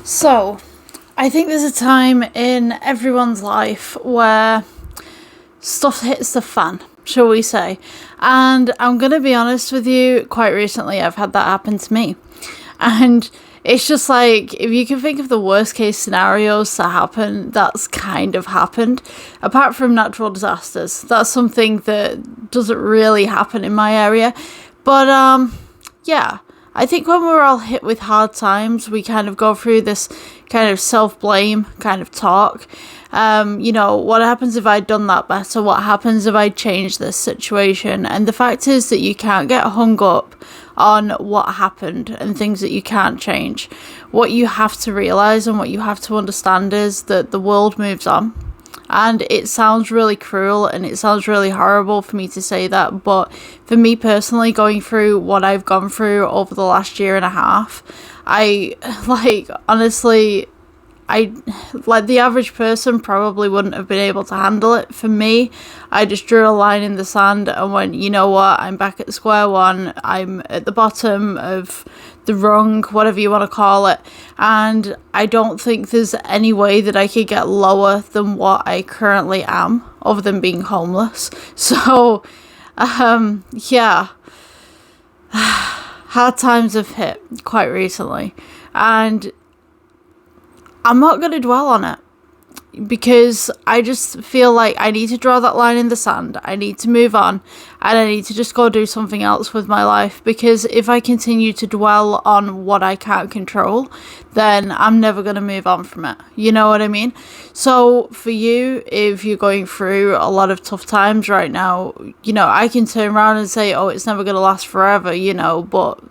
So, I think there's a time in everyone's life where stuff hits the fan, shall we say. And I'm going to be honest with you, quite recently I've had that happen to me. And it's just like, if you can think of the worst case scenarios to happen, that's kind of happened. Apart from natural disasters, that's something that doesn't really happen in my area. But, yeah. I think when we're all hit with hard times, we kind of go through this kind of self-blame kind of talk. What happens if I'd done that better? What happens if I changed this situation? And the fact is that you can't get hung up on what happened and things that you can't change. What you have to realise and what you have to understand is that the world moves on. And it sounds really cruel and it sounds really horrible for me to say that, but for me personally, going through what I've gone through over the last year and a half, honestly, the average person probably wouldn't have been able to handle it. For me, I just drew a line in the sand and went, you know what, I'm back at square one. I'm at the bottom of the rung, whatever you want to call it. And I don't think there's any way that I could get lower than what I currently am, other than being homeless. So, yeah. Hard times have hit quite recently. And I'm not going to dwell on it because I just feel like I need to draw that line in the sand. I need to move on and I need to just go do something else with my life, because if I continue to dwell on what I can't control, then I'm never going to move on from it. You know what I mean? So for you, if you're going through a lot of tough times right now, I can turn around and say, oh, it's never going to last forever, but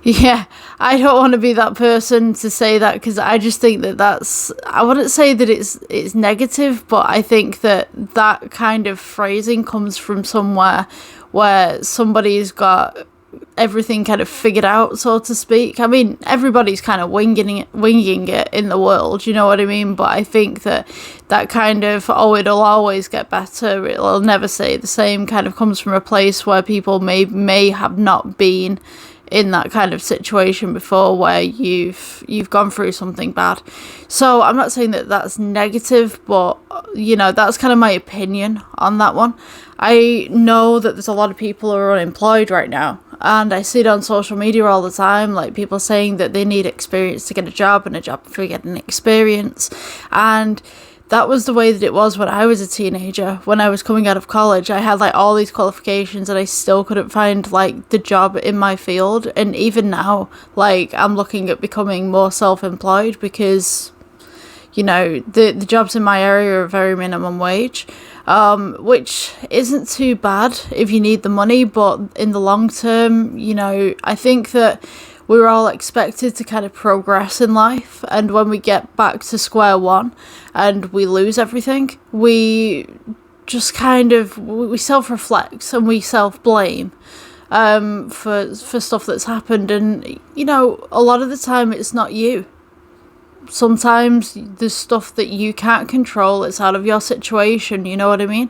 yeah, I don't want to be that person to say that, because I just think I wouldn't say that it's negative, but I think that kind of phrasing comes from somewhere where somebody's got everything kind of figured out, so to speak. I mean, everybody's kind of winging it in the world, you know what I mean? But I think that kind of, oh, it'll always get better, it'll never stay the same, kind of comes from a place where people may have not been in that kind of situation before, where you've gone through something bad. So I'm not saying that that's negative, but that's kind of my opinion on that one. I know that there's a lot of people who are unemployed right now, and I see it on social media all the time, like people saying that they need experience to get a job and a job for getting experience. And that was the way that it was when I was a teenager. When I was coming out of college, I had all these qualifications and I still couldn't find the job in my field. And even now, I'm looking at becoming more self-employed, because the jobs in my area are very minimum wage, which isn't too bad if you need the money, but in the long term, I think that we're all expected to kind of progress in life, and when we get back to square one and we lose everything, we just kind of, we self-reflect and we self-blame for stuff that's happened. And a lot of the time it's not you. Sometimes there's stuff that you can't control, it's out of your situation, you know what I mean?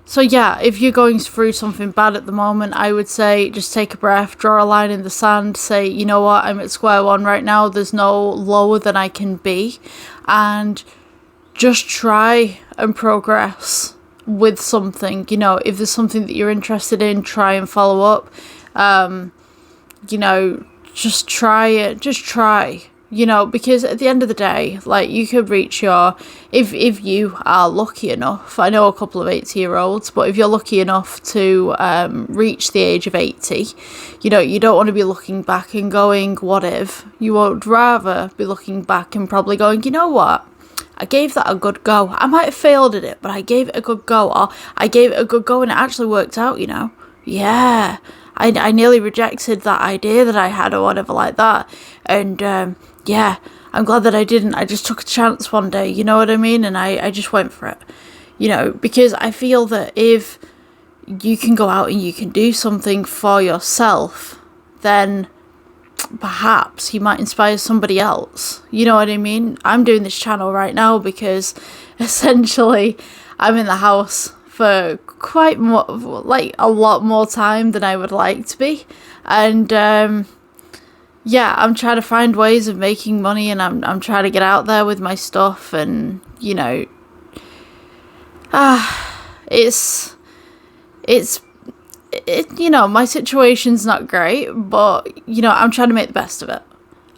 So yeah, if you're going through something bad at the moment, I would say just take a breath, draw a line in the sand, say, you know what, I'm at square one right now, there's no lower than I can be, and just try and progress with something. If there's something that you're interested in, try and follow up. Just try it, because at the end of the day, you could reach if you are lucky enough, I know a couple of 80-year-olds, but if you're lucky enough to reach the age of 80, you don't want to be looking back and going, what if? You would rather be looking back and probably going, you know what? I gave that a good go. I might have failed at it, but I gave it a good go, or I gave it a good go and it actually worked out, Yeah. I nearly rejected that idea that I had or whatever like that. And, yeah, I'm glad that I didn't. I just took a chance one day, you know what I mean? And I just went for it, because I feel that if you can go out and you can do something for yourself, then perhaps you might inspire somebody else. You know what I mean? I'm doing this channel right now because essentially I'm in the house for quite a lot more time than I would like to be. And yeah, I'm trying to find ways of making money, and I'm trying to get out there with my stuff, and it's my situation's not great, but I'm trying to make the best of it.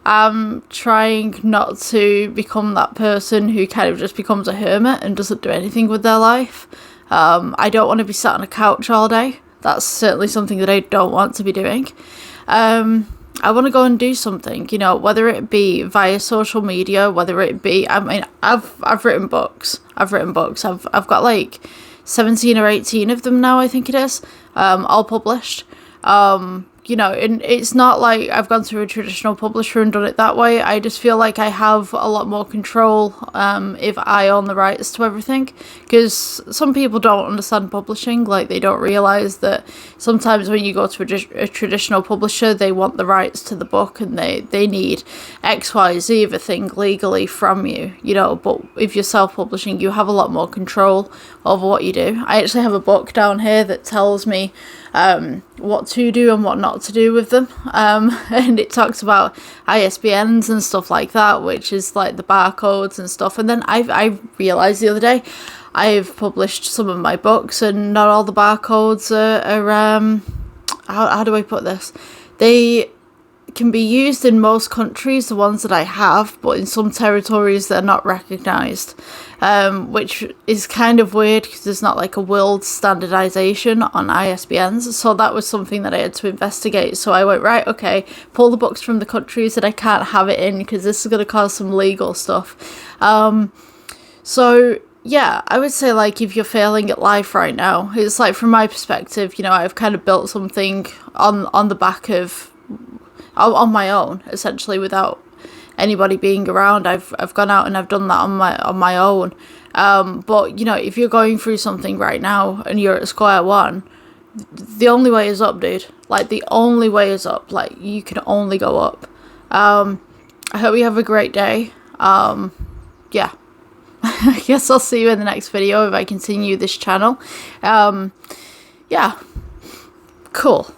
I'm trying not to become that person who kind of just becomes a hermit and doesn't do anything with their life. I don't want to be sat on a couch all day. That's certainly something that I don't want to be doing. I want to go and do something, whether it be via social media, whether it be, I've written books. I've got like 17 or 18 of them now, I think it is, all published. And it's not like I've gone through a traditional publisher and done it that way. I just feel like I have a lot more control if I own the rights to everything. Because some people don't understand publishing. Like, they don't realise that sometimes when you go to a traditional publisher, they want the rights to the book and they need X, Y, Z of a thing legally from you, But if you're self-publishing, you have a lot more control over what you do. I actually have a book down here that tells me what to do and what not to do with them, and it talks about ISBNs and stuff like that, which is like the barcodes and stuff. And then I realised the other day I've published some of my books and not all the barcodes are how do I put this? They can be used in most countries, the ones that I have, but in some territories they're not recognised, which is kind of weird because there's not like a world standardisation on ISBNs. So that was something that I had to investigate. So I went, right, okay, pull the books from the countries that I can't have it in, because this is going to cause some legal stuff. So yeah, I would say, like, if you're failing at life right now, it's like, from my perspective, I've kind of built something on the back of, on my own, essentially, without anybody being around. I've gone out and I've done that on my own. But if you're going through something right now and you're at square one, the only way is up, dude. Like, the only way is up. Like, you can only go up. I hope you have a great day. Yeah. I guess I'll see you in the next video if I continue this channel. Yeah. Cool.